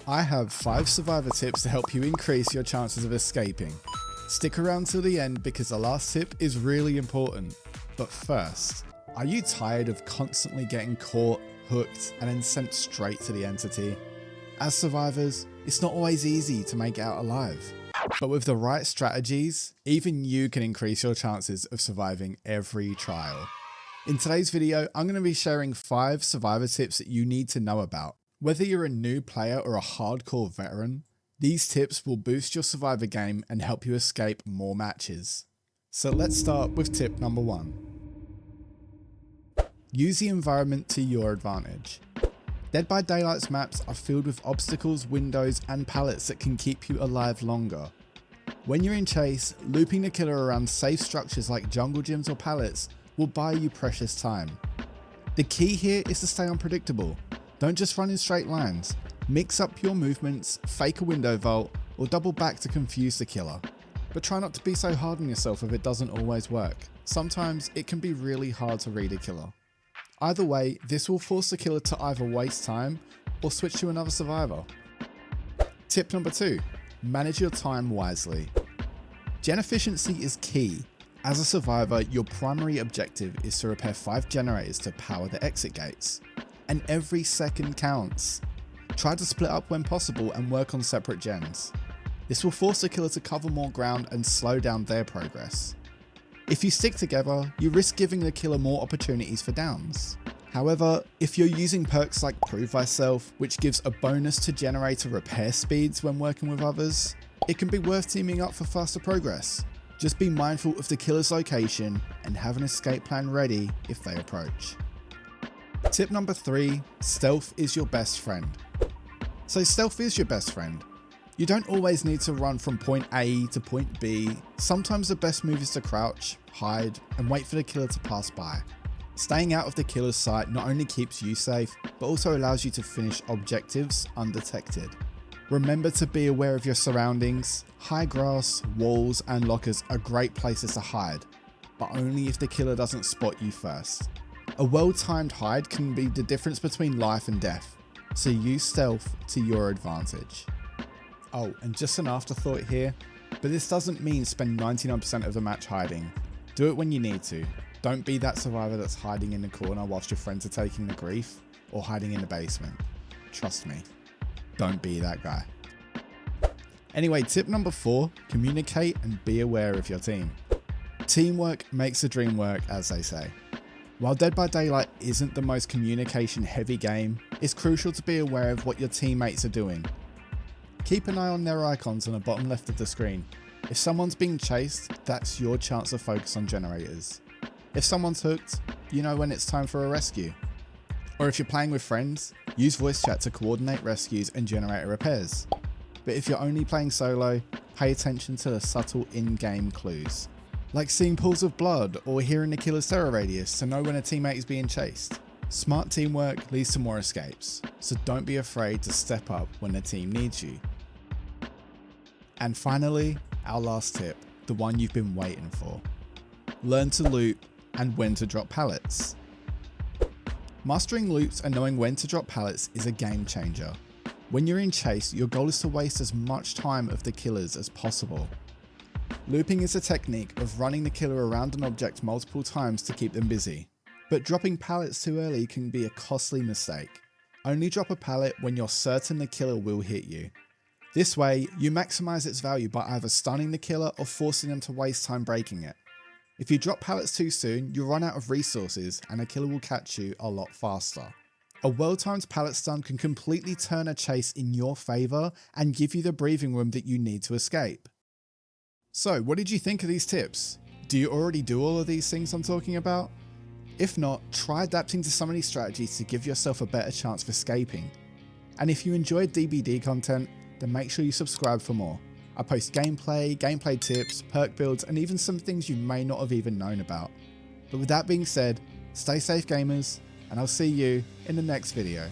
I have 5 survivor tips to help you increase your chances of escaping. Stick around till the end because the last tip is really important. But first, are you tired of constantly getting caught, hooked, and then sent straight to the entity? As survivors, it's not always easy to make it out alive. But with the right strategies, even you can increase your chances of surviving every trial. In today's video, I'm going to be sharing 5 survivor tips that you need to know about. Whether you're a new player or a hardcore veteran, these tips will boost your survivor game and help you escape more matches. So let's start with tip number 1. Use the environment to your advantage. Dead by Daylight's maps are filled with obstacles, windows, and pallets that can keep you alive longer. When you're in chase, looping the killer around safe structures like jungle gyms or pallets will buy you precious time. The key here is to stay unpredictable. Don't just run in straight lines. Mix up your movements, fake a window vault, or double back to confuse the killer. But try not to be so hard on yourself if it doesn't always work. Sometimes it can be really hard to read a killer. Either way, this will force the killer to either waste time or switch to another survivor. Tip number 2, manage your time wisely. Gen efficiency is key. As a survivor, your primary objective is to repair 5 generators to power the exit gates. And every second counts. Try to split up when possible and work on separate gens. This will force the killer to cover more ground and slow down their progress. If you stick together, you risk giving the killer more opportunities for downs. However, if you're using perks like Prove Thyself, which gives a bonus to generator repair speeds when working with others, it can be worth teaming up for faster progress. Just be mindful of the killer's location and have an escape plan ready if they approach. Tip number 3, stealth is your best friend. So stealth is your best friend. You don't always need to run from point A to point B. Sometimes the best move is to crouch, hide, and wait for the killer to pass by. Staying out of the killer's sight not only keeps you safe, but also allows you to finish objectives undetected. Remember to be aware of your surroundings. High grass, walls, and lockers are great places to hide, but only if the killer doesn't spot you first. A well-timed hide can be the difference between life and death, so use stealth to your advantage. Oh, and just an afterthought here, but this doesn't mean spend 99% of the match hiding. Do it when you need to. Don't be that survivor that's hiding in the corner whilst your friends are taking the grief, or hiding in the basement. Trust me, don't be that guy. Anyway, tip number 4, communicate and be aware of your team. Teamwork makes the dream work, as they say. While Dead by Daylight isn't the most communication heavy game, it's crucial to be aware of what your teammates are doing. Keep an eye on their icons on the bottom left of the screen. If someone's being chased, that's your chance to focus on generators. If someone's hooked, you know when it's time for a rescue. Or if you're playing with friends, use voice chat to coordinate rescues and generator repairs. But if you're only playing solo, pay attention to the subtle in-game clues, like seeing pools of blood or hearing the killer's terror radius to know when a teammate is being chased. Smart teamwork leads to more escapes, so don't be afraid to step up when the team needs you. And finally, our last tip, the one you've been waiting for. Learn to loop and when to drop pallets. Mastering loops and knowing when to drop pallets is a game changer. When you're in chase, your goal is to waste as much time of the killers as possible. Looping is a technique of running the killer around an object multiple times to keep them busy. But dropping pallets too early can be a costly mistake. Only drop a pallet when you're certain the killer will hit you. This way, you maximize its value by either stunning the killer or forcing them to waste time breaking it. If you drop pallets too soon, you'll run out of resources and a killer will catch you a lot faster. A well-timed pallet stun can completely turn a chase in your favor and give you the breathing room that you need to escape. So, what did you think of these tips? Do you already do all of these things I'm talking about? If not, try adapting to some of these strategies to give yourself a better chance of escaping. And if you enjoyed DBD content, then make sure you subscribe for more. I post gameplay tips, perk builds, and even some things you may not have even known about. But with that being said, stay safe gamers, and I'll see you in the next video.